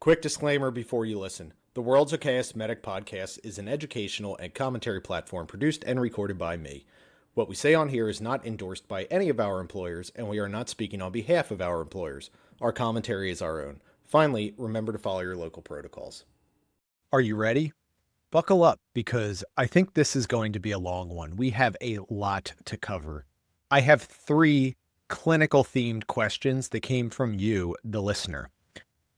Quick disclaimer before you listen. The World's Okayest Medic Podcast is an educational and commentary platform produced and recorded by me. What we say on here is not endorsed by any of our employers, and we are not speaking on behalf of our employers. Our commentary is our own. Finally, remember to follow your local protocols. Are you ready? Buckle up, because I think this is going to be a long one. We have a lot to cover. I have 3 clinical-themed questions that came from you, the listener.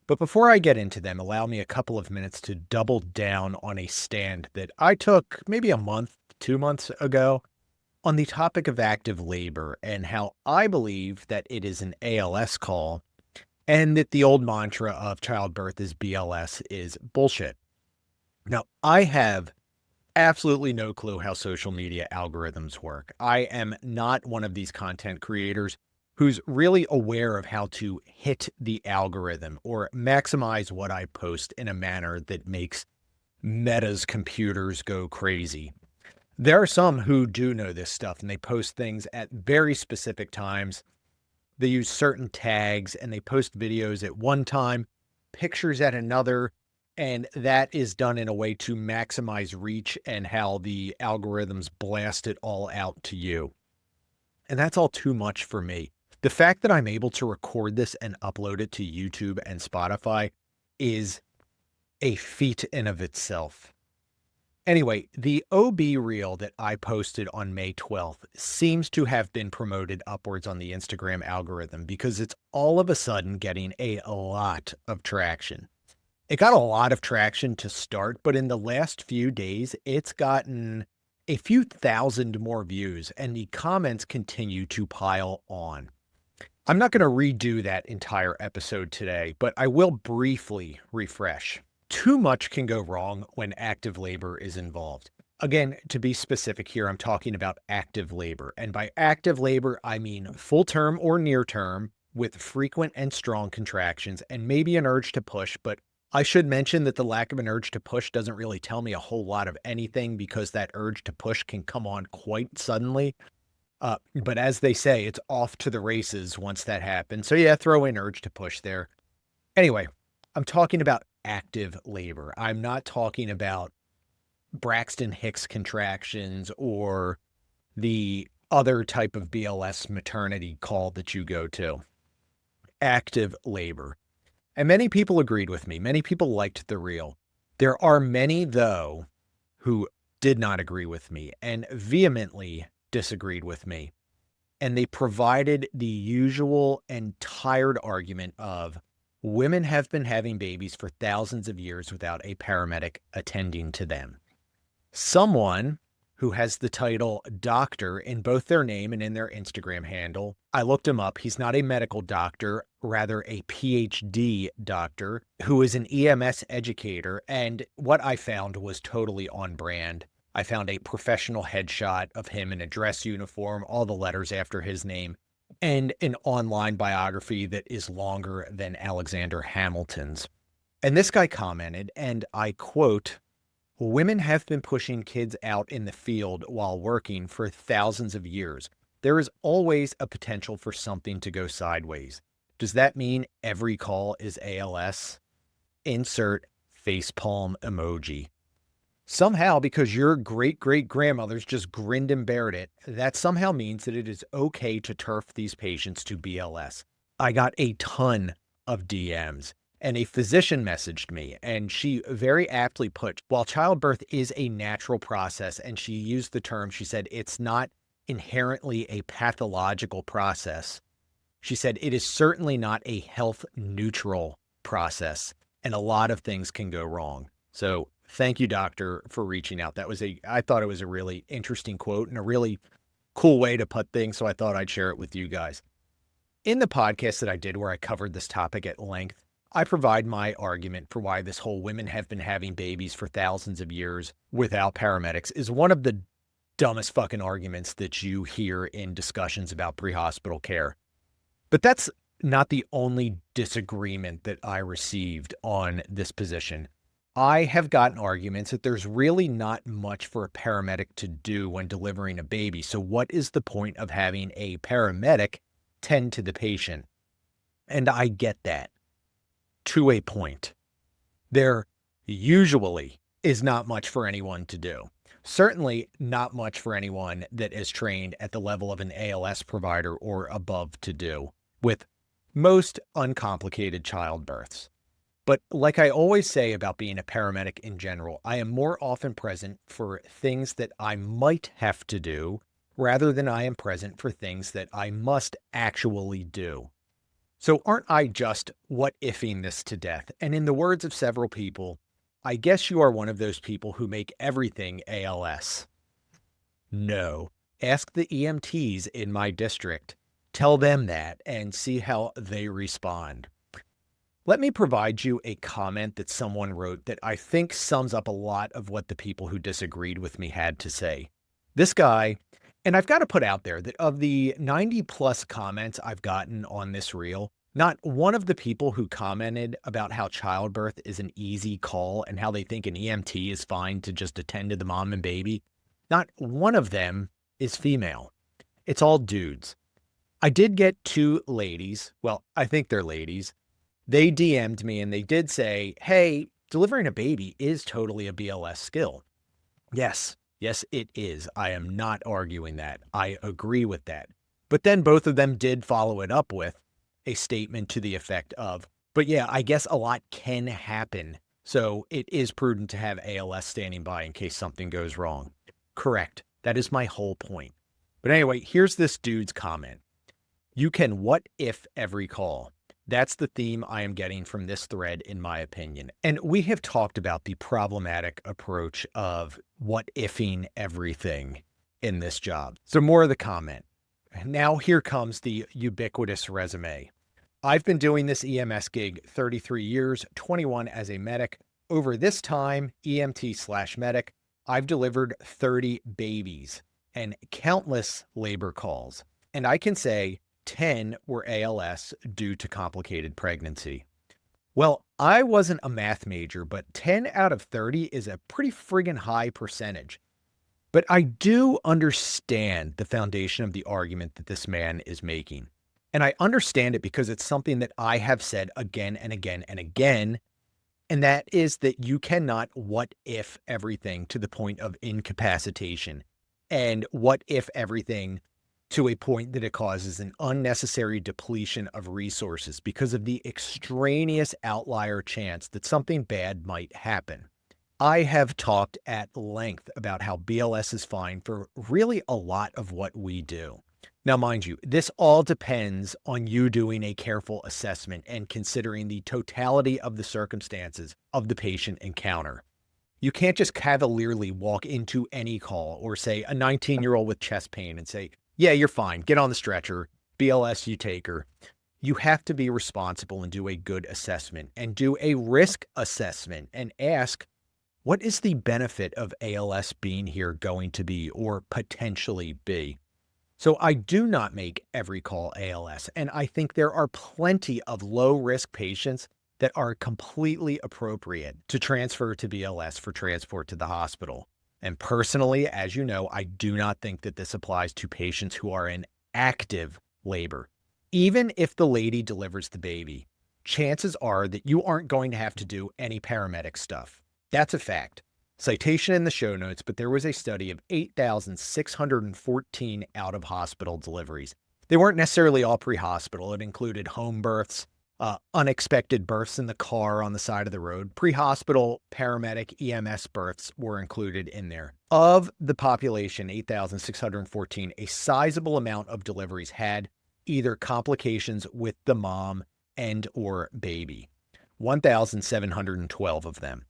But before I get into them, allow me a couple of minutes to double down on a stand that I took maybe a month, 2 months ago on the topic of active labor and how I believe that it is an ALS call and that the old mantra of childbirth is BLS is bullshit. Now, I have absolutely no clue how social media algorithms work. I am not one of these content creators who's really aware of how to hit the algorithm or maximize what I post in a manner that makes Meta's computers go crazy. There are some who do know this stuff, and they post things at very specific times. They use certain tags and they post videos at one time, pictures at another, and that is done in a way to maximize reach and how the algorithms blast it all out to you. And that's all too much for me. The fact that I'm able to record this and upload it to YouTube and Spotify is a feat in of itself. Anyway, the OB reel that I posted on May 12th seems to have been promoted upwards on the Instagram algorithm because it's all of a sudden getting a lot of traction. It got a lot of traction to start, but in the last few days, it's gotten a few thousand more views, and the comments continue to pile on. I'm not going to redo that entire episode today, but I will briefly refresh. Too much can go wrong when active labor is involved. Again, to be specific here, I'm talking about active labor. And by active labor, I mean full term or near term with frequent and strong contractions and maybe an urge to push. But I should mention that the lack of an urge to push doesn't really tell me a whole lot of anything because that urge to push can come on quite suddenly. But as they say, it's off to the races once that happens. So yeah, throw in urge to push there. Anyway, I'm talking about active labor. I'm not talking about Braxton Hicks contractions or the other type of BLS maternity call that you go to. Active labor. And many people agreed with me. Many people liked the reel. There are many, though, who did not agree with me and vehemently disagreed with me. And they provided the usual and tired argument of women have been having babies for thousands of years without a paramedic attending to them. Someone who has the title doctor in both their name and in their Instagram handle. I looked him up. He's not a medical doctor, rather a PhD doctor who is an EMS educator. And what I found was totally on brand. I found a professional headshot of him in a dress uniform, all the letters after his name, and an online biography that is longer than Alexander Hamilton's. And this guy commented, and I quote, "Women have been pushing kids out in the field while working for thousands of years. There is always a potential for something to go sideways. Does that mean every call is ALS? Insert facepalm emoji." Somehow, because your great-great-grandmothers just grinned and bared it, that somehow means that it is okay to turf these patients to BLS. I got a ton of DMs, and a physician messaged me, and she very aptly put, while childbirth is a natural process, and she used the term, she said, it's not inherently a pathological process. She said, it is certainly not a health-neutral process, and a lot of things can go wrong. So thank you, doctor, for reaching out. I thought it was a really interesting quote and a really cool way to put things, so I thought I'd share it with you guys. In the podcast that I did where I covered this topic at length, I provide my argument for why this whole women have been having babies for thousands of years without paramedics is one of the dumbest fucking arguments that you hear in discussions about pre-hospital care. But that's not the only disagreement that I received on this position. I have gotten arguments that there's really not much for a paramedic to do when delivering a baby. So what is the point of having a paramedic tend to the patient? And I get that to a point. There usually is not much for anyone to do. Certainly not much for anyone that is trained at the level of an ALS provider or above to do with most uncomplicated childbirths. But like I always say about being a paramedic in general, I am more often present for things that I might have to do rather than I am present for things that I must actually do. So aren't I just what ifing this to death? And in the words of several people, I guess you are one of those people who make everything ALS. No. Ask the EMTs in my district. Tell them that and see how they respond. Let me provide you a comment that someone wrote that I think sums up a lot of what the people who disagreed with me had to say. This guy, and I've got to put out there that of the 90 plus comments I've gotten on this reel, not one of the people who commented about how childbirth is an easy call and how they think an EMT is fine to just attend to the mom and baby, not one of them is female. It's all dudes. I did get two ladies. Well, I think they're ladies. They DM'd me and they did say, hey, delivering a baby is totally a BLS skill. Yes, it is. I am not arguing that. I agree with that. But then both of them did follow it up with a statement to the effect of, but yeah, I guess a lot can happen. So it is prudent to have ALS standing by in case something goes wrong. Correct. That is my whole point. But anyway, here's this dude's comment. You can what if every call. That's the theme I am getting from this thread, in my opinion. And we have talked about the problematic approach of what ifing everything in this job. So more of the comment. Now here comes the ubiquitous resume. I've been doing this EMS gig 33 years, 21 as a medic. Over this time, EMT/medic, I've delivered 30 babies and countless labor calls. And I can say 10 were ALS due to complicated pregnancy. Well, I wasn't a math major, but 10 out of 30 is a pretty friggin' high percentage. But I do understand the foundation of the argument that this man is making. And I understand it because it's something that I have said again and again and again. And that is that you cannot what if everything to the point of incapacitation and what if everything to a point that it causes an unnecessary depletion of resources because of the extraneous outlier chance that something bad might happen. I have talked at length about how BLS is fine for really a lot of what we do. Now, mind you, this all depends on you doing a careful assessment and considering the totality of the circumstances of the patient encounter. You can't just cavalierly walk into any call or say a 19-year-old with chest pain and say, yeah, you're fine. Get on the stretcher. BLS, you take her. You have to be responsible and do a good assessment and do a risk assessment and ask, what is the benefit of ALS being here going to be or potentially be? So I do not make every call ALS, and I think there are plenty of low-risk patients that are completely appropriate to transfer to BLS for transport to the hospital. And personally, as you know, I do not think that this applies to patients who are in active labor. Even if the lady delivers the baby, chances are that you aren't going to have to do any paramedic stuff. That's a fact. Citation in the show notes, but there was a study of 8,614 out-of-hospital deliveries. They weren't necessarily all pre-hospital. It included home births, unexpected births in the car on the side of the road. Pre-hospital, paramedic, EMS births were included in there. Of the population, 8,614, a sizable amount of deliveries had either complications with the mom and or baby. 1,712 of them.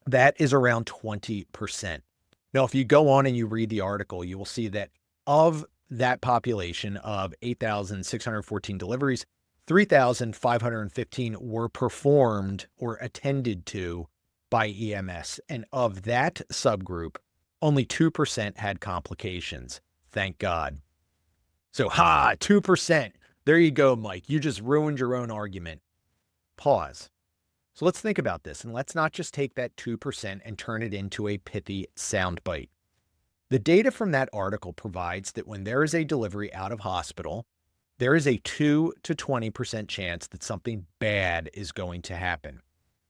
That is around 20%. Now, if you go on and you read the article, you will see that of that population of 8,614 deliveries, 3,515 were performed or attended to by EMS. And of that subgroup, only 2% had complications. Thank God. So, 2%. There you go, Mike. You just ruined your own argument. Pause. So let's think about this, and let's not just take that 2% and turn it into a pithy soundbite. The data from that article provides that when there is a delivery out of hospital, there is a 2 to 20% chance that something bad is going to happen.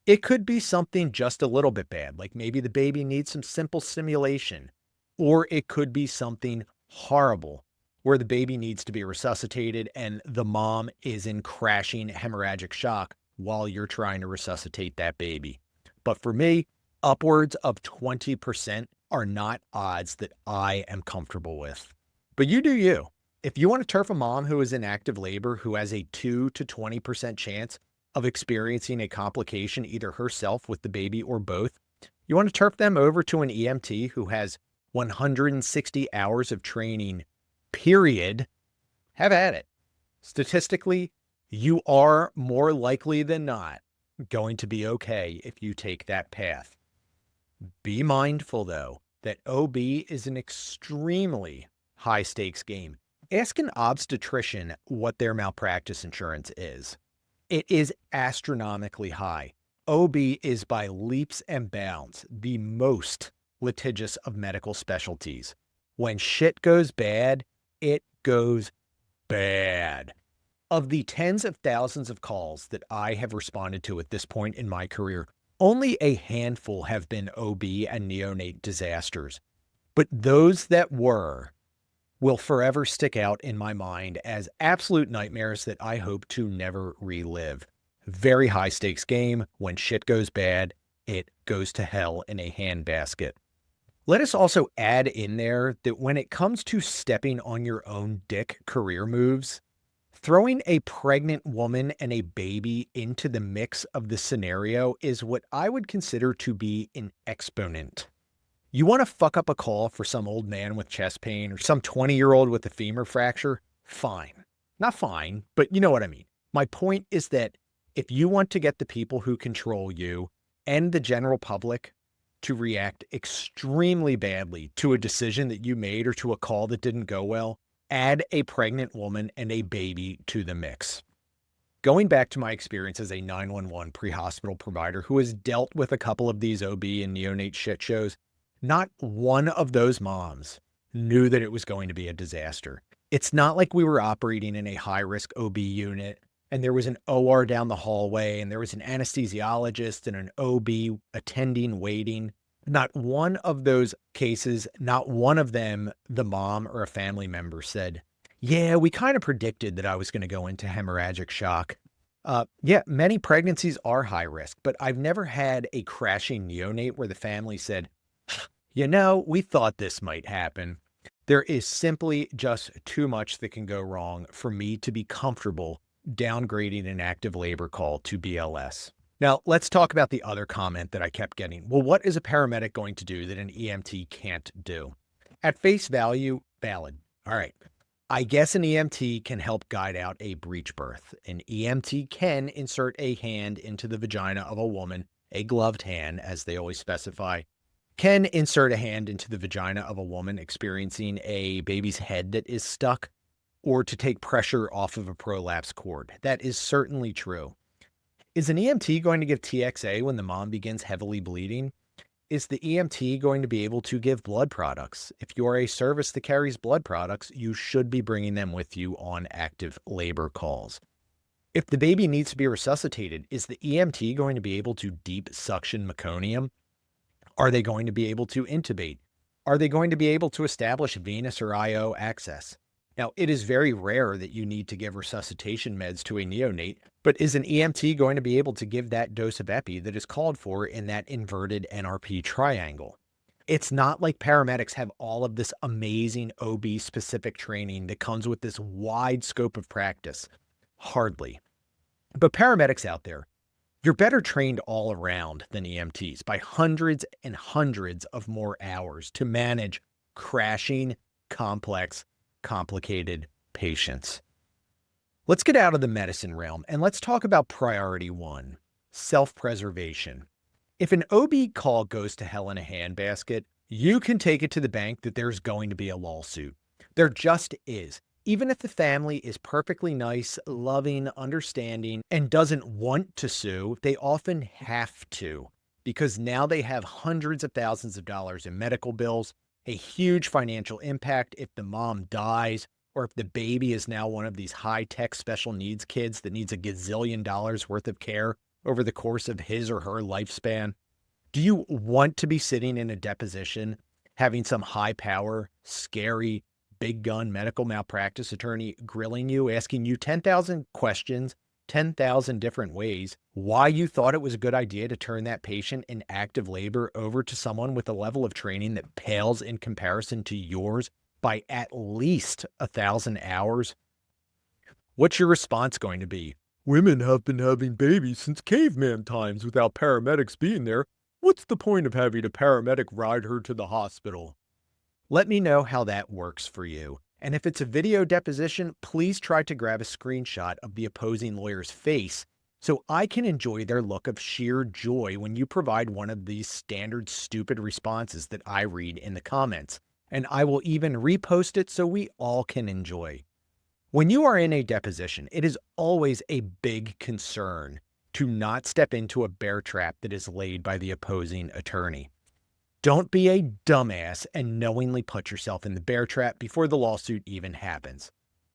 It could be something just a little bit bad, like maybe the baby needs some simple stimulation, or it could be something horrible where the baby needs to be resuscitated and the mom is in crashing hemorrhagic shock while you're trying to resuscitate that baby. But for me, upwards of 20% are not odds that I am comfortable with. But you do you. If you want to turf a mom who is in active labor who has a 2 to 20% chance of experiencing a complication, either herself with the baby or both, you want to turf them over to an EMT who has 160 hours of training, period, have at it. Statistically, you are more likely than not going to be okay if you take that path. Be mindful, though, that OB is an extremely high stakes game. Ask an obstetrician what their malpractice insurance is. It is astronomically high. OB is by leaps and bounds the most litigious of medical specialties. When shit goes bad, it goes bad. Of the tens of thousands of calls that I have responded to at this point in my career, only a handful have been OB and neonate disasters. But those that were will forever stick out in my mind as absolute nightmares that I hope to never relive. Very high stakes game. When shit goes bad, it goes to hell in a handbasket. Let us also add in there that when it comes to stepping on your own dick career moves, throwing a pregnant woman and a baby into the mix of the scenario is what I would consider to be an exponent. You want to fuck up a call for some old man with chest pain or some 20-year-old with a femur fracture? Fine. Not fine, but you know what I mean. My point is that if you want to get the people who control you and the general public to react extremely badly to a decision that you made or to a call that didn't go well, add a pregnant woman and a baby to the mix. Going back to my experience as a 911 pre-hospital provider who has dealt with a couple of these OB and neonate shit shows, not one of those moms knew that it was going to be a disaster. It's not like we were operating in a high-risk OB unit and there was an OR down the hallway and there was an anesthesiologist and an OB attending waiting. Not one of those cases, not one of them, the mom or a family member said, yeah, we kind of predicted that I was going to go into hemorrhagic shock. Yeah, many pregnancies are high risk, but I've never had a crashing neonate where the family said, you know, we thought this might happen. There is simply just too much that can go wrong for me to be comfortable downgrading an active labor call to BLS. Now, let's talk about the other comment that I kept getting. Well, what is a paramedic going to do that an EMT can't do? At face value, valid. All right. I guess an EMT can help guide out a breech birth. An EMT can insert a hand into the vagina of a woman, a gloved hand, as they always specify, can insert a hand into the vagina of a woman experiencing a baby's head that is stuck, or to take pressure off of a prolapse cord. That is certainly true. Is an EMT going to give TXA when the mom begins heavily bleeding? Is the EMT going to be able to give blood products? If you are a service that carries blood products, you should be bringing them with you on active labor calls. If the baby needs to be resuscitated, is the EMT going to be able to deep suction meconium? Are they going to be able to intubate? Are they going to be able to establish venous or IO access? Now, it is very rare that you need to give resuscitation meds to a neonate, but is an EMT going to be able to give that dose of epi that is called for in that inverted NRP triangle? It's not like paramedics have all of this amazing OB-specific training that comes with this wide scope of practice. Hardly. But paramedics out there, you're better trained all around than EMTs by hundreds and hundreds of more hours to manage crashing, complex, complicated patients. Let's get out of the medicine realm and let's talk about priority one, self-preservation. If an OB call goes to hell in a handbasket, you can take it to the bank that there's going to be a lawsuit. There just is. Even if the family is perfectly nice, loving, understanding, and doesn't want to sue, they often have to because now they have hundreds of thousands of dollars in medical bills, a huge financial impact if the mom dies, or if the baby is now one of these high-tech special needs kids that needs a gazillion dollars worth of care, over the course of his or her lifespan? Do you want to be sitting in a deposition having some high power, scary, big gun medical malpractice attorney grilling you, asking you 10,000 questions, 10,000 different ways, why you thought it was a good idea to turn that patient in active labor over to someone with a level of training that pales in comparison to yours by at least 1,000 hours? What's your response going to be? Women have been having babies since caveman times without paramedics being there. What's the point of having a paramedic ride her to the hospital? Let me know how that works for you. And if it's a video deposition, please try to grab a screenshot of the opposing lawyer's face so I can enjoy their look of sheer joy when you provide one of these standard stupid responses that I read in the comments. And I will even repost it so we all can enjoy. When you are in a deposition, it is always a big concern to not step into a bear trap that is laid by the opposing attorney. Don't be a dumbass and knowingly put yourself in the bear trap before the lawsuit even happens.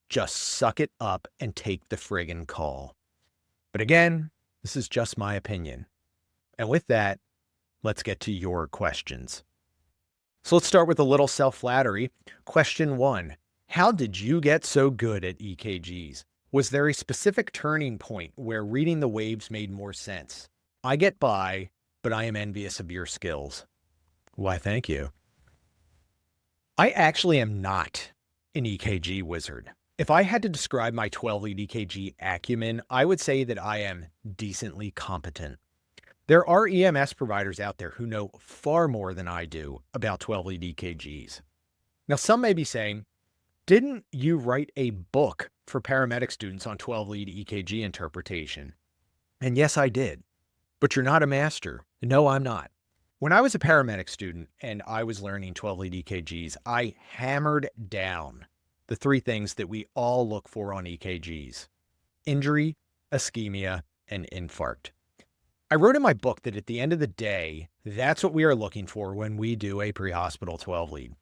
Just suck it up and take the friggin' call. But again, this is just my opinion. And with that, let's get to your questions. So let's start with a little self-flattery. Question 1. How did you get so good at EKGs? Was there a specific turning point where reading the waves made more sense? I get by, but I am envious of your skills. Why, thank you. I actually am not an EKG wizard. If I had to describe my 12-lead EKG acumen, I would say that I am decently competent. There are EMS providers out there who know far more than I do about 12-lead EKGs. Now, some may be saying, didn't you write a book for paramedic students on 12-lead EKG interpretation? And yes, I did. But you're not a master. No, I'm not. When I was a paramedic student and I was learning 12-lead EKGs, I hammered down the 3 things that we all look for on EKGs: injury, ischemia, and infarct. I wrote in my book that at the end of the day, that's what we are looking for when we do a pre-hospital 12-lead.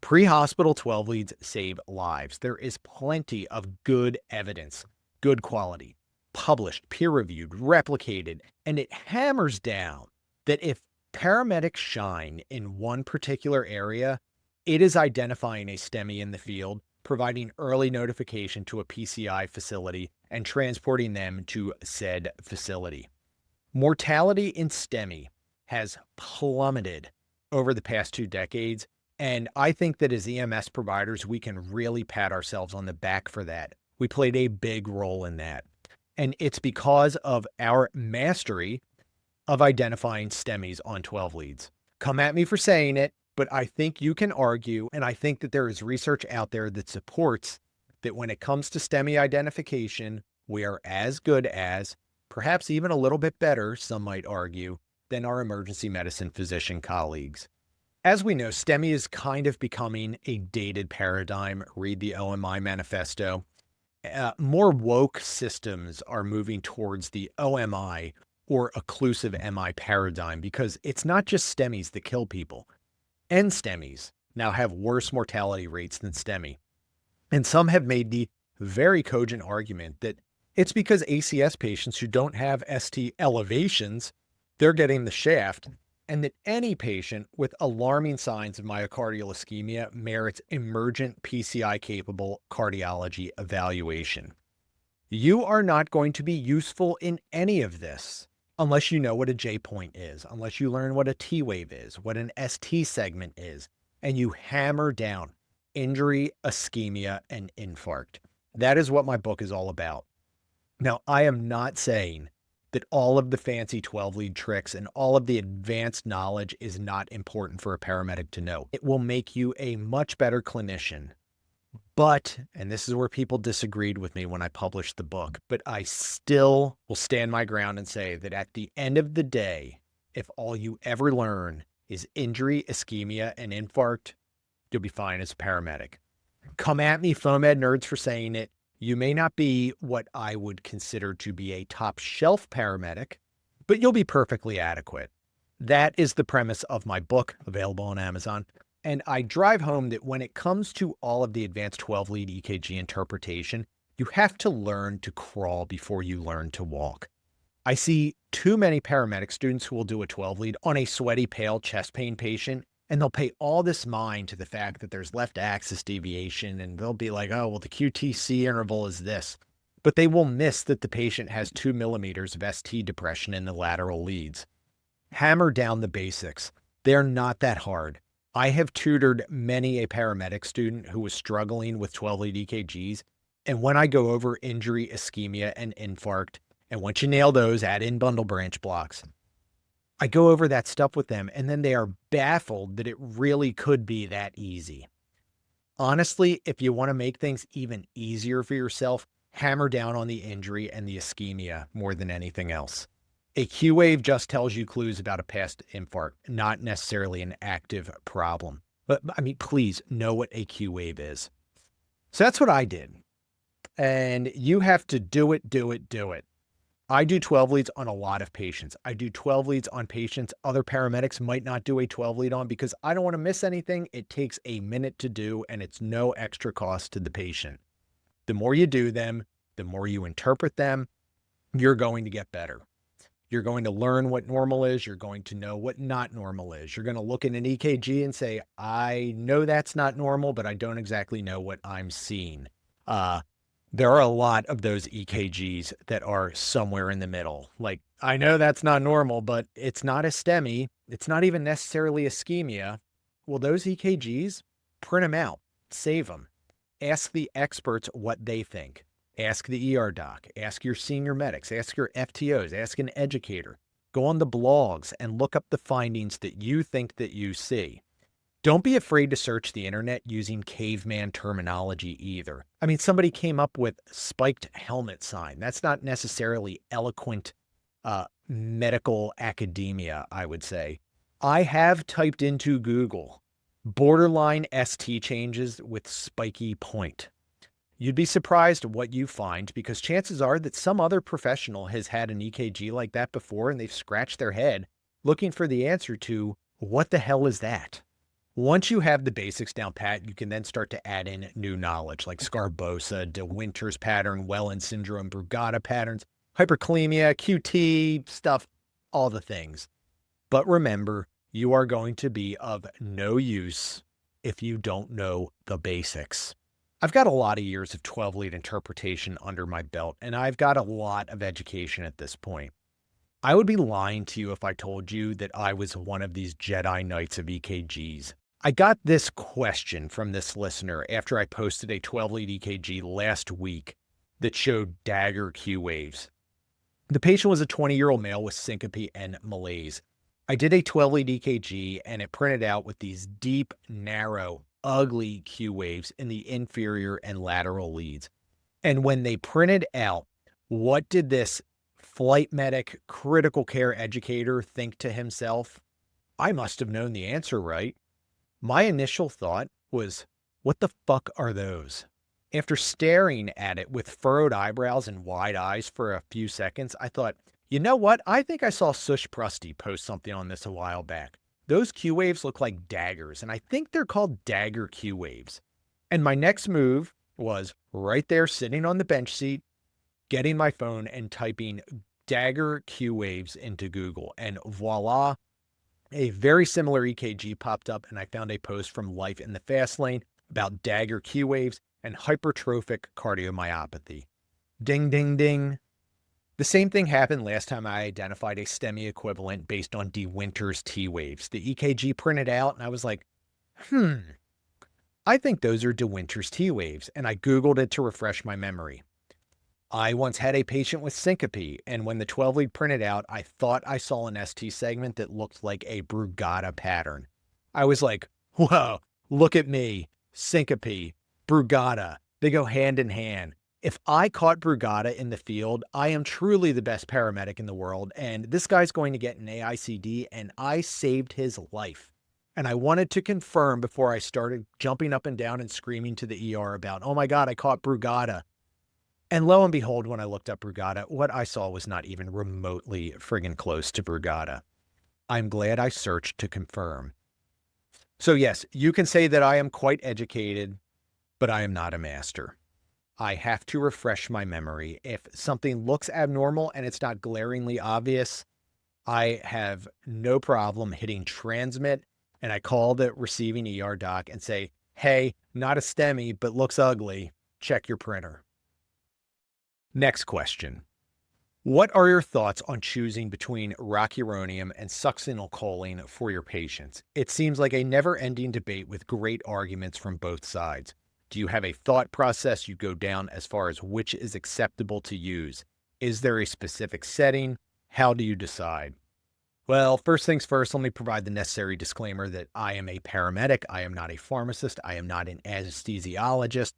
Pre-hospital 12 leads save lives. There is plenty of good evidence, good quality, published, peer-reviewed, replicated, and it hammers down that if paramedics shine in one particular area, it is identifying a STEMI in the field, providing early notification to a PCI facility, and transporting them to said facility. Mortality in STEMI has plummeted over the past 2 decades. And I think that as EMS providers, we can really pat ourselves on the back for that. We played a big role in that. And it's because of our mastery of identifying STEMIs on 12 leads. Come at me for saying it, but I think you can argue, and I think that there is research out there that supports that when it comes to STEMI identification, we are as good as, perhaps even a little bit better, some might argue, than our emergency medicine physician colleagues. As we know, STEMI is kind of becoming a dated paradigm. Read the OMI manifesto. More woke systems are moving towards the OMI or occlusive MI paradigm because it's not just STEMIs that kill people. NSTEMIs now have worse mortality rates than STEMI. And some have made the very cogent argument that it's because ACS patients who don't have ST elevations, they're getting the shaft, and that any patient with alarming signs of myocardial ischemia merits emergent PCI-capable cardiology evaluation. You are not going to be useful in any of this unless you know what a J-point is, unless you learn what a T-wave is, what an ST segment is, and you hammer down injury, ischemia, and infarct. That is what my book is all about. Now, I am not saying that all of the fancy 12-lead tricks and all of the advanced knowledge is not important for a paramedic to know. It will make you a much better clinician. But, and this is where people disagreed with me when I published the book, but I still will stand my ground and say that at the end of the day, if all you ever learn is injury, ischemia, and infarct, you'll be fine as a paramedic. Come at me, FOAMed nerds, for saying it. You may not be what I would consider to be a top shelf paramedic, but you'll be perfectly adequate. That is the premise of my book, available on Amazon. And I drive home that when it comes to all of the advanced 12-lead EKG interpretation, you have to learn to crawl before you learn to walk. I see too many paramedic students who will do a 12 lead on a sweaty, pale chest pain patient, and they'll pay all this mind to the fact that there's left axis deviation, and they'll be like, oh, well, the QTC interval is this. But they will miss that the patient has 2 millimeters of ST depression in the lateral leads. Hammer down the basics. They're not that hard. I have tutored many a paramedic student who was struggling with 12 lead EKGs. And when I go over injury, ischemia, and infarct, and once you nail those, add in bundle branch blocks. I go over that stuff with them, and then they are baffled that it really could be that easy. Honestly, if you want to make things even easier for yourself, hammer down on the injury and the ischemia more than anything else. A Q wave just tells you clues about a past infarct, not necessarily an active problem. But I mean, please know what a Q wave is. So that's what I did. And you have to do it, do it, do it. I do 12 leads on a lot of patients. I do 12 leads on patients other paramedics might not do a 12 lead on because I don't want to miss anything. It takes a minute to do, and it's no extra cost to the patient. The more you do them, the more you interpret them, you're going to get better. You're going to learn what normal is. You're going to know what not normal is. You're going to look at an EKG and say, I know that's not normal, but I don't exactly know what I'm seeing. There are a lot of those EKGs that are somewhere in the middle. Like, I know that's not normal, but it's not a STEMI. It's not even necessarily ischemia. Well, those EKGs, print them out, save them. Ask the experts what they think. Ask the ER doc, ask your senior medics, ask your FTOs, ask an educator. Go on the blogs and look up the findings that you think that you see. Don't be afraid to search the internet using caveman terminology either. I mean, somebody came up with spiked helmet sign. That's not necessarily eloquent medical academia, I would say. I have typed into Google borderline ST changes with spiky point. You'd be surprised what you find because chances are that some other professional has had an EKG like that before and they've scratched their head looking for the answer to what the hell is that? Once you have the basics down pat, you can then start to add in new knowledge like Scarbosa, De Winter's pattern, Welland syndrome, Brugada patterns, hyperkalemia, QT stuff, all the things. But remember, you are going to be of no use if you don't know the basics. I've got a lot of years of 12 lead interpretation under my belt, and I've got a lot of education at this point. I would be lying to you if I told you that I was one of these Jedi Knights of EKGs. I got this question from this listener after I posted a 12 lead EKG last week that showed dagger Q waves. The patient was a 20-year-old male with syncope and malaise. I did a 12 lead EKG and it printed out with these deep, narrow, ugly Q waves in the inferior and lateral leads. And when they printed out, what did this flight medic critical care educator think to himself? I must have known the answer, right? My initial thought was, what the fuck are those? After staring at it with furrowed eyebrows and wide eyes for a few seconds, I thought, you know what? I think I saw Sush Prusty post something on this a while back. Those Q waves look like daggers, and I think they're called dagger Q waves. And my next move was right there sitting on the bench seat, getting my phone and typing dagger Q waves into Google, and voila, a very similar EKG popped up, and I found a post from Life in the Fast Lane about dagger Q waves and hypertrophic cardiomyopathy. Ding, ding, ding. The same thing happened last time I identified a STEMI equivalent based on De Winter's T waves. The EKG printed out, and I was like, I think those are De Winter's T waves, and I Googled it to refresh my memory. I once had a patient with syncope, and when the 12 lead printed out, I thought I saw an ST segment that looked like a Brugada pattern. I was like, whoa, look at me, syncope, Brugada, they go hand in hand. If I caught Brugada in the field, I am truly the best paramedic in the world, and this guy's going to get an AICD, and I saved his life. And I wanted to confirm before I started jumping up and down and screaming to the ER about, oh my God, I caught Brugada. And lo and behold, when I looked up Brugada, what I saw was not even remotely friggin' close to Brugada. I'm glad I searched to confirm. So yes, you can say that I am quite educated, but I am not a master. I have to refresh my memory. If something looks abnormal and it's not glaringly obvious, I have no problem hitting transmit, and I call the receiving ER doc and say, hey, not a STEMI, but looks ugly. Check your printer. Next question. What are your thoughts on choosing between rocuronium and succinylcholine for your patients? It seems like a never-ending debate with great arguments from both sides. Do you have a thought process you go down as far as which is acceptable to use? Is there a specific setting? How do you decide? Well, first things first, let me provide the necessary disclaimer that I am a paramedic. I am not a pharmacist. I am not an anesthesiologist.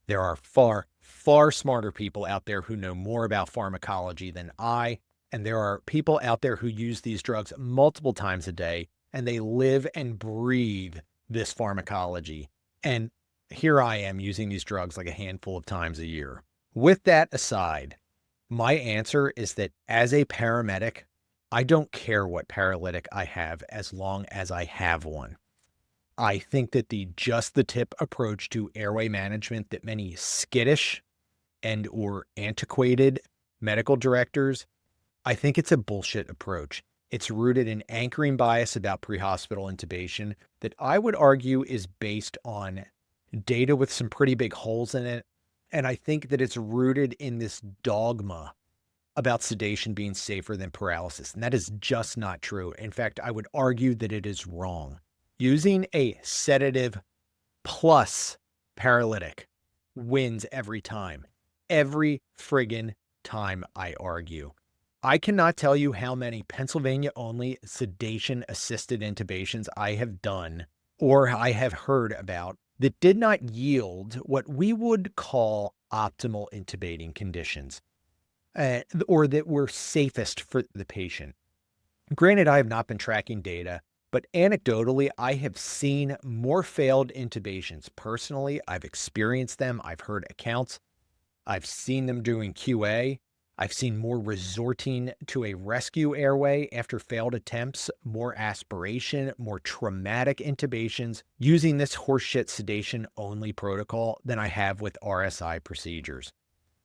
There are far, far smarter people out there who know more about pharmacology than I, and there are people out there who use these drugs multiple times a day, and they live and breathe this pharmacology. And here I am using these drugs like a handful of times a year. With that aside, my answer is that as a paramedic, I don't care what paralytic I have as long as I have one. I think that the just the tip approach to airway management that many skittish and or antiquated medical directors, I think it's a bullshit approach. It's rooted in anchoring bias about pre-hospital intubation that I would argue is based on data with some pretty big holes in it. And I think that it's rooted in this dogma about sedation being safer than paralysis. And that is just not true. In fact, I would argue that it is wrong. Using a sedative plus paralytic wins every time. Every friggin' time, I argue. I cannot tell you how many Pennsylvania-only sedation-assisted intubations I have done or I have heard about that did not yield what we would call optimal intubating conditions, or that were safest for the patient. Granted, I have not been tracking data, but anecdotally, I have seen more failed intubations. Personally, I've experienced them. I've heard accounts. I've seen them doing QA. I've seen more resorting to a rescue airway after failed attempts, more aspiration, more traumatic intubations using this horseshit sedation-only protocol than I have with RSI procedures.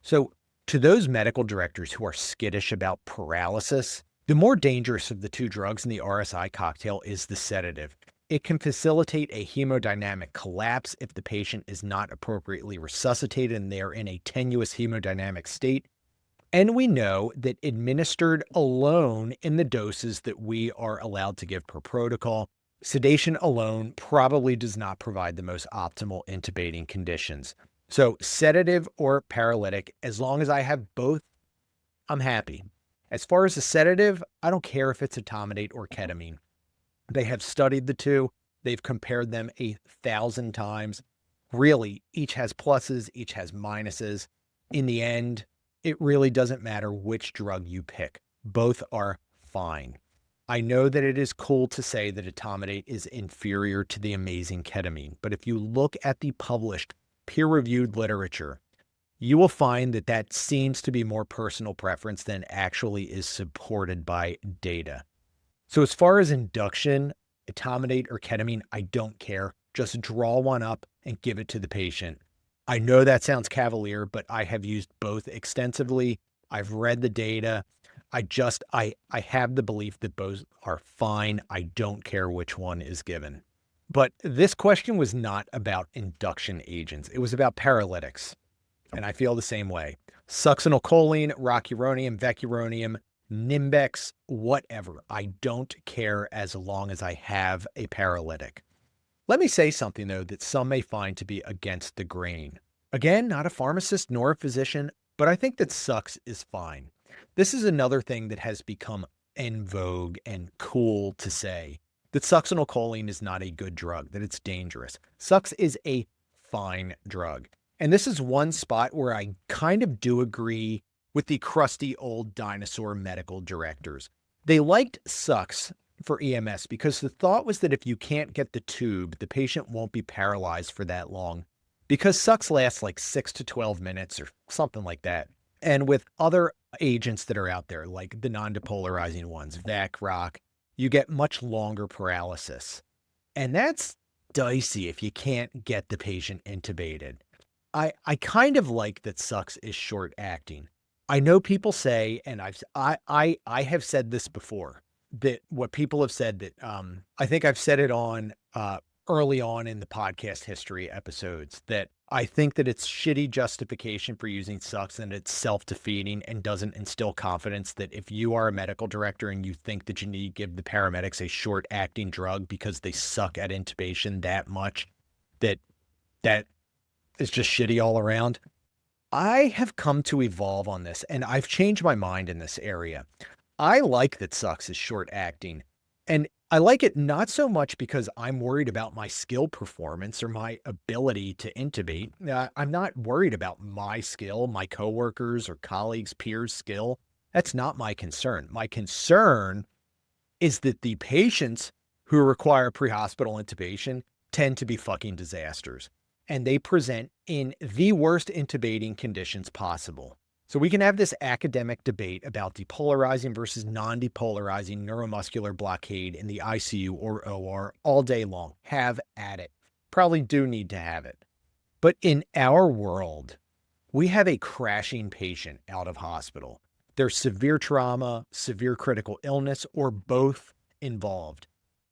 So to those medical directors who are skittish about paralysis, the more dangerous of the two drugs in the RSI cocktail is the sedative. It can facilitate a hemodynamic collapse if the patient is not appropriately resuscitated and they are in a tenuous hemodynamic state. And we know that administered alone in the doses that we are allowed to give per protocol, sedation alone probably does not provide the most optimal intubating conditions. So sedative or paralytic, as long as I have both, I'm happy. As far as the sedative, I don't care if it's etomidate or ketamine. They have studied the two. They've compared them 1,000 times. Really, each has pluses, each has minuses. In the end, it really doesn't matter which drug you pick. Both are fine. I know that it is cool to say that etomidate is inferior to the amazing ketamine, but if you look at the published peer-reviewed literature, you will find that that seems to be more personal preference than actually is supported by data. So as far as induction, etomidate or ketamine, I don't care. Just draw one up and give it to the patient. I know that sounds cavalier, but I have used both extensively. I've read the data. I have the belief that both are fine. I don't care which one is given. But this question was not about induction agents. It was about paralytics. And I feel the same way. Succinylcholine, rocuronium, vecuronium, Nimbex, whatever. I don't care as long as I have a paralytic. Let me say something, though, that some may find to be against the grain. Again, not a pharmacist nor a physician, but I think that Sux is fine. This is another thing that has become en vogue and cool to say, that succinylcholine is not a good drug, that it's dangerous. Sux is a fine drug. And this is one spot where I kind of do agree with the crusty old dinosaur medical directors. They liked Sux for EMS because the thought was that if you can't get the tube, the patient won't be paralyzed for that long. Because Sux lasts like 6 to 12 minutes or something like that. And with other agents that are out there, like the non-depolarizing ones, VAC, ROC, you get much longer paralysis. And that's dicey if you can't get the patient intubated. I kind of like that Sux is short acting. I know people say, and I have said this before, that what people have said that I think I've said it on early on in the podcast history episodes, that I think that it's shitty justification for using Sux and it's self-defeating and doesn't instill confidence that if you are a medical director and you think that you need to give the paramedics a short acting drug because they suck at intubation that much, that that is just shitty all around. I have come to evolve on this and I've changed my mind in this area. I like that Sux is short acting, and I like it not so much because I'm worried about my skill performance or my ability to intubate. I'm not worried about my skill, my coworkers or colleagues, peers' skill. That's not my concern. My concern is that the patients who require pre-hospital intubation tend to be fucking disasters, and they present in the worst intubating conditions possible. So we can have this academic debate about depolarizing versus non-depolarizing neuromuscular blockade in the ICU or OR all day long. Have at it. Probably do need to have it. But in our world, we have a crashing patient out of hospital. There's severe trauma, severe critical illness, or both involved.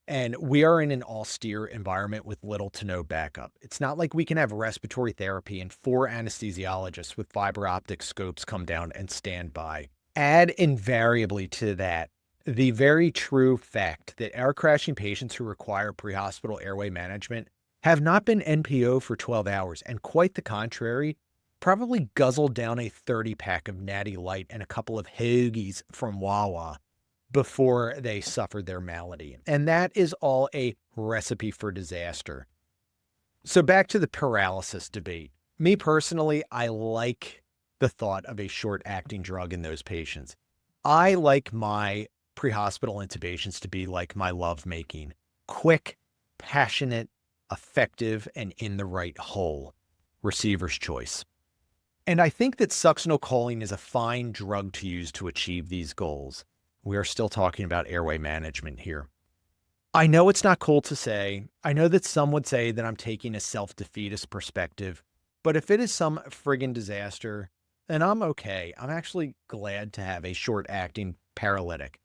And we are in an austere environment with little to no backup. It's not like we can have respiratory therapy and 4 anesthesiologists with fiber optic scopes come down and stand by. Add invariably to that the very true fact that our crashing patients who require pre-hospital airway management have not been NPO for 12 hours, and quite the contrary, probably guzzled down a 30-pack of Natty Light and a couple of hoagies from Wawa before they suffered their malady. And that is all a recipe for disaster. So back to the paralysis debate. Me personally, I like the thought of a short-acting drug in those patients. I like my pre-hospital intubations to be like my lovemaking. Quick, passionate, effective, and in the right hole. Receiver's choice. And I think that succinylcholine is a fine drug to use to achieve these goals. We are still talking about airway management here. I know it's not cool to say. I know that some would say that I'm taking a self-defeatist perspective, but if it is some friggin' disaster, then I'm okay. I'm actually glad to have a short-acting paralytic.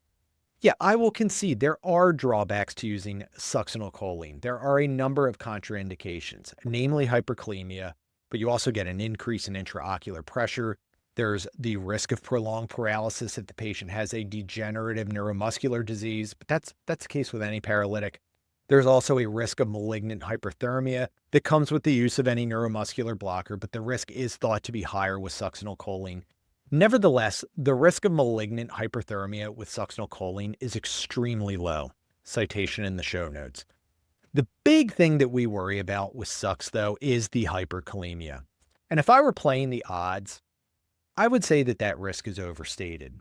Yeah, I will concede there are drawbacks to using succinylcholine. There are a number of contraindications, namely hyperkalemia, but you also get an increase in intraocular pressure. There's the risk of prolonged paralysis if the patient has a degenerative neuromuscular disease, but that's the case with any paralytic. There's also a risk of malignant hyperthermia that comes with the use of any neuromuscular blocker, but the risk is thought to be higher with succinylcholine. Nevertheless, the risk of malignant hyperthermia with succinylcholine is extremely low. Citation in the show notes. The big thing that we worry about with Sux, though, is the hyperkalemia. And if I were playing the odds, I would say that that risk is overstated.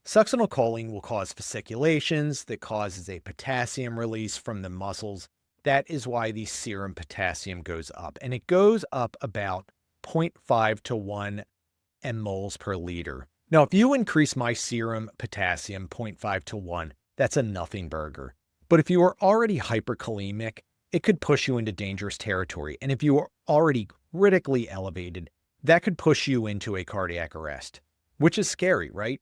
Succinylcholine will cause fasciculations that causes a potassium release from the muscles. That is why the serum potassium goes up, and it goes up about 0.5 to 1 mmols per liter. Now, if you increase my serum potassium 0.5 to 1, that's a nothing burger. But if you are already hyperkalemic, it could push you into dangerous territory. And if you are already critically elevated, that could push you into a cardiac arrest, which is scary, right?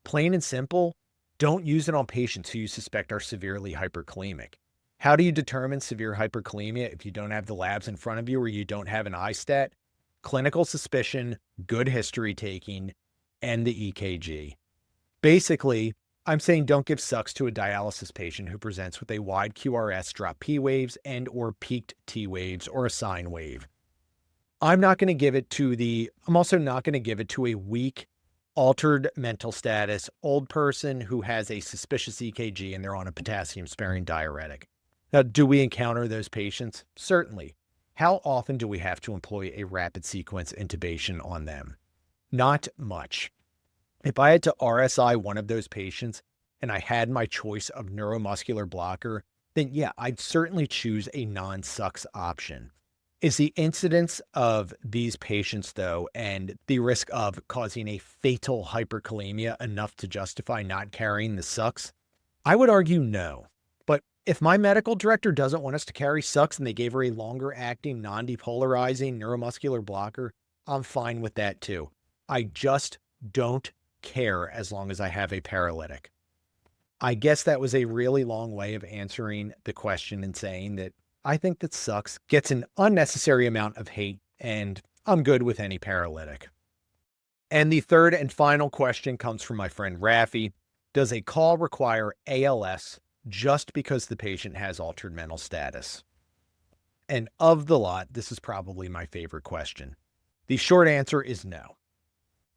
Plain and simple, don't use it on patients who you suspect are severely hyperkalemic. How do you determine severe hyperkalemia if you don't have the labs in front of you or you don't have an ISTAT? Clinical suspicion, good history taking, and the EKG. Basically, I'm saying don't give Sux to a dialysis patient who presents with a wide QRS, drop P waves, and or peaked T waves or a sine wave. I'm also not going to give it to a weak, altered mental status, old person who has a suspicious EKG and they're on a potassium-sparing diuretic. Now, do we encounter those patients? Certainly. How often do we have to employ a rapid sequence intubation on them? Not much. If I had to RSI one of those patients and I had my choice of neuromuscular blocker, then yeah, I'd certainly choose a non-Sux option. Is the incidence of these patients, though, and the risk of causing a fatal hyperkalemia enough to justify not carrying the Sux? I would argue no. But If my medical director doesn't want us to carry sucks and they gave her a longer acting, non-depolarizing neuromuscular blocker, I'm fine with that too. I just don't care as long as I have a paralytic. I guess that was a really long way of answering the question and saying that I think that sucks gets an unnecessary amount of hate and I'm good with any paralytic. And the third and final question comes from my friend Rafi. Does a call require ALS just because the patient has altered mental status? And of the lot, this is probably my favorite question. The short answer is no.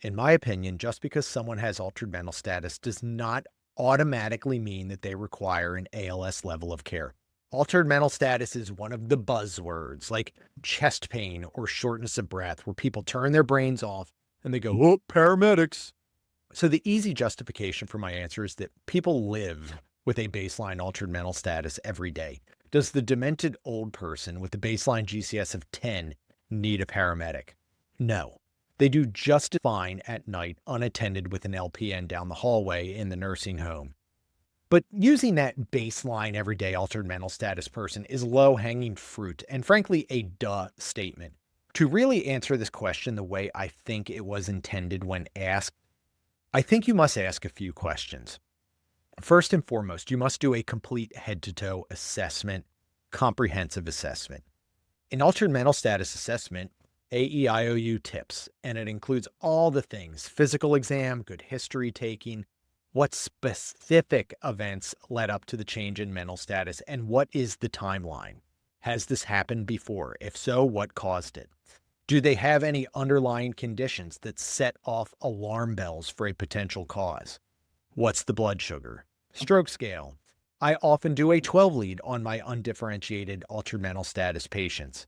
In my opinion, just because someone has altered mental status does not automatically mean that they require an ALS level of care. Altered mental status is one of the buzzwords like chest pain or shortness of breath, where people turn their brains off and they go, oh, paramedics. So the easy justification for my answer is that people live with a baseline altered mental status every day. Does the demented old person with a baseline GCS of 10 need a paramedic? No. They do just fine at night unattended with an LPN down the hallway in the nursing home. But using that baseline everyday altered mental status person is low-hanging fruit and frankly a duh statement. To really answer this question the way I think it was intended when asked, I think you must ask a few questions. First and foremost, you must do a complete head-to-toe assessment, comprehensive assessment. An altered mental status assessment, AEIOU tips, and it includes all the things: physical exam, good history taking, what specific events led up to the change in mental status, and what is the timeline? Has this happened before? If so, what caused it? Do they have any underlying conditions that set off alarm bells for a potential cause? What's the blood sugar? Stroke scale. I often do a 12 lead on my undifferentiated altered mental status patients.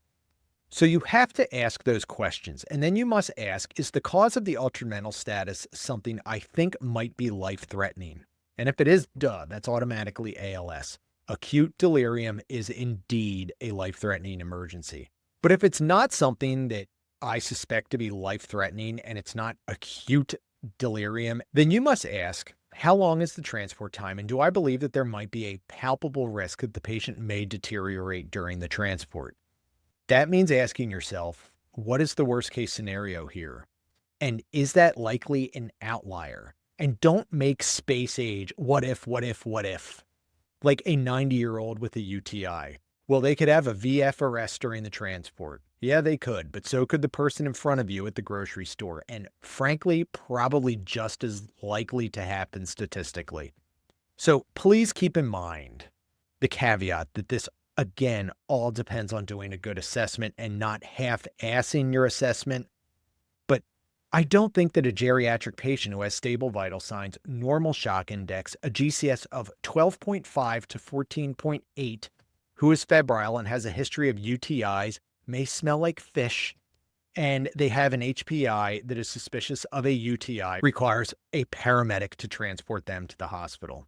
So you have to ask those questions, and then you must ask, is the cause of the altered mental status something I think might be life-threatening? And if it is, duh, that's automatically ALS. Acute delirium is indeed a life-threatening emergency. But if it's not something that I suspect to be life-threatening and it's not acute delirium, then you must ask, how long is the transport time? And do I believe that there might be a palpable risk that the patient may deteriorate during the transport? That means asking yourself, what is the worst case scenario here? And is that likely an outlier? And don't make space age, what if, like a 90-year-old with a UTI. Well, they could have a VF arrest during the transport. Yeah, they could, but so could the person in front of you at the grocery store. And frankly, probably just as likely to happen statistically. So please keep in mind the caveat that this, again, all depends on doing a good assessment and not half-assing your assessment. But I don't think that a geriatric patient who has stable vital signs, normal shock index, a GCS of 12.5 to 14.8, who is febrile and has a history of UTIs, may smell like fish, and they have an HPI that is suspicious of a UTI, requires a paramedic to transport them to the hospital.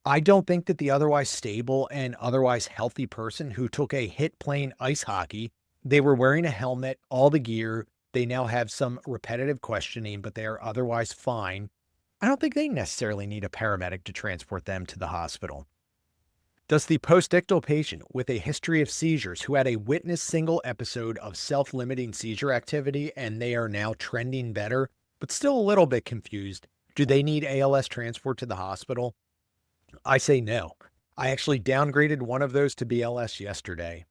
I don't think that the otherwise stable and otherwise healthy person who took a hit playing ice hockey, they were wearing a helmet, all the gear, they now have some repetitive questioning, but they are otherwise fine. I don't think they necessarily need a paramedic to transport them to the hospital. Does the postictal patient with a history of seizures who had a witnessed single episode of self-limiting seizure activity and they are now trending better, but still a little bit confused, do they need ALS transport to the hospital? I say no. I actually downgraded one of those to BLS yesterday.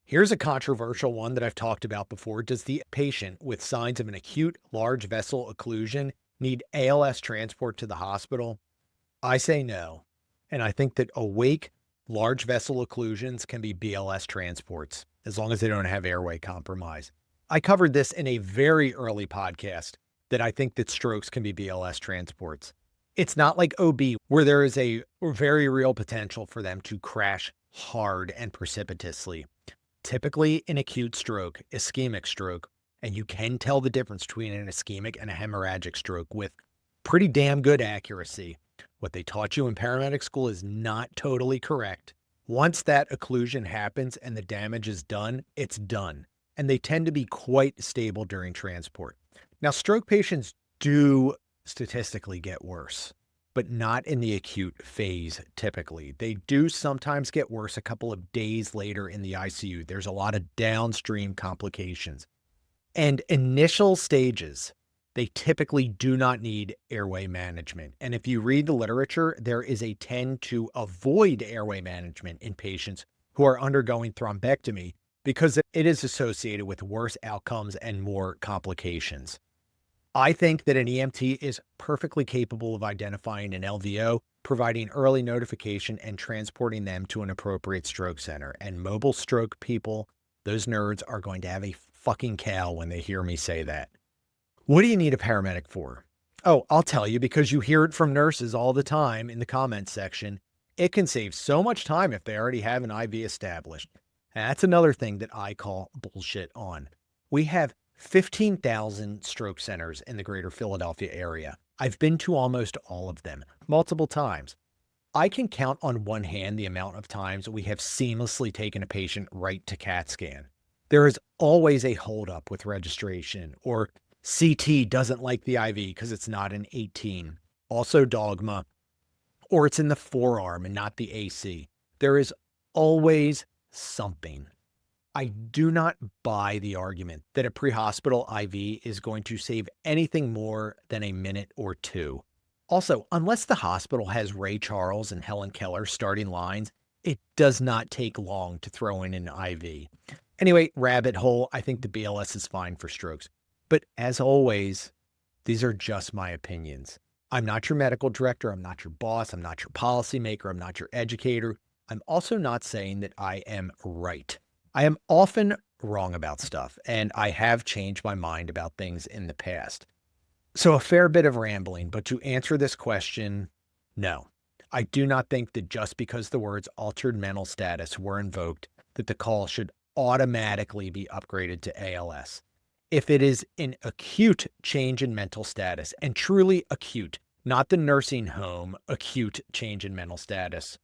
Here's a controversial one that I've talked about before. Does the patient with signs of an acute large vessel occlusion need ALS transport to the hospital? I say no. And I think that awake large vessel occlusions can be BLS transports as long as they don't have airway compromise. I covered this in a very early podcast that I think that strokes can be BLS transports. It's not like OB where there is a very real potential for them to crash hard and precipitously. Typically an acute stroke, ischemic stroke, and you can tell the difference between an ischemic and a hemorrhagic stroke with pretty damn good accuracy. What they taught you in paramedic school is not totally correct. Once that occlusion happens and the damage is done, it's done. And they tend to be quite stable during transport. Now, stroke patients do statistically get worse. but not in the acute phase typically. They do sometimes get worse a couple of days later in the ICU. There's a lot of downstream complications. And initial stages, they typically do not need airway management. And if you read the literature, there is a tend to avoid airway management in patients who are undergoing thrombectomy because it is associated with worse outcomes and more complications. I think that an EMT is perfectly capable of identifying an LVO, providing early notification, and transporting them to an appropriate stroke center. And mobile stroke people, those nerds, are going to have a fucking cow when they hear me say that. What do you need a paramedic for? Oh, I'll tell you, because you hear it from nurses all the time in the comments section. It can save so much time if they already have an IV established. And that's another thing that I call bullshit on. We have 15,000 stroke centers in the greater Philadelphia area. I've been to almost all of them, multiple times. I can count on one hand the amount of times we have seamlessly taken a patient right to CAT scan. There is always a holdup with registration, or CT doesn't like the IV because it's not an 18. Also dogma, or it's in the forearm and not the AC. There is always something. I do not buy the argument that a pre-hospital IV is going to save anything more than a minute or two. Also, unless the hospital has Ray Charles and Helen Keller starting lines, it does not take long to throw in an IV. Anyway, rabbit hole, I think the BLS is fine for strokes. But as always, these are just my opinions. I'm not your medical director. I'm not your boss. I'm not your policymaker. I'm not your educator. I'm also not saying that I am right. I am often wrong about stuff, and I have changed my mind about things in the past. So a fair bit of rambling, but to answer this question, no. I do not think that just because the words altered mental status were invoked, that the call should automatically be upgraded to ALS. If it is an acute change in mental status, and truly acute, not the nursing home acute change in mental status,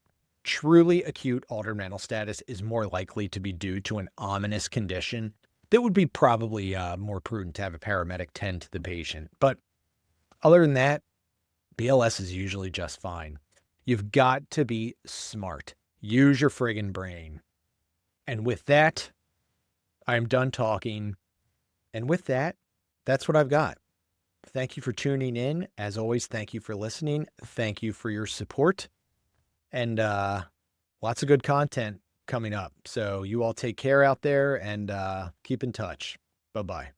truly acute altered mental status is more likely to be due to an ominous condition that would be probably more prudent to have a paramedic tend to the patient. But other than that, BLS is usually just fine. You've got to be smart. Use your friggin' brain. And with that, I'm done talking. And with that, that's what I've got. Thank you for tuning in. As always, thank you for listening. Thank you for your support. And lots of good content coming up. So you all take care out there and keep in touch. Bye-bye.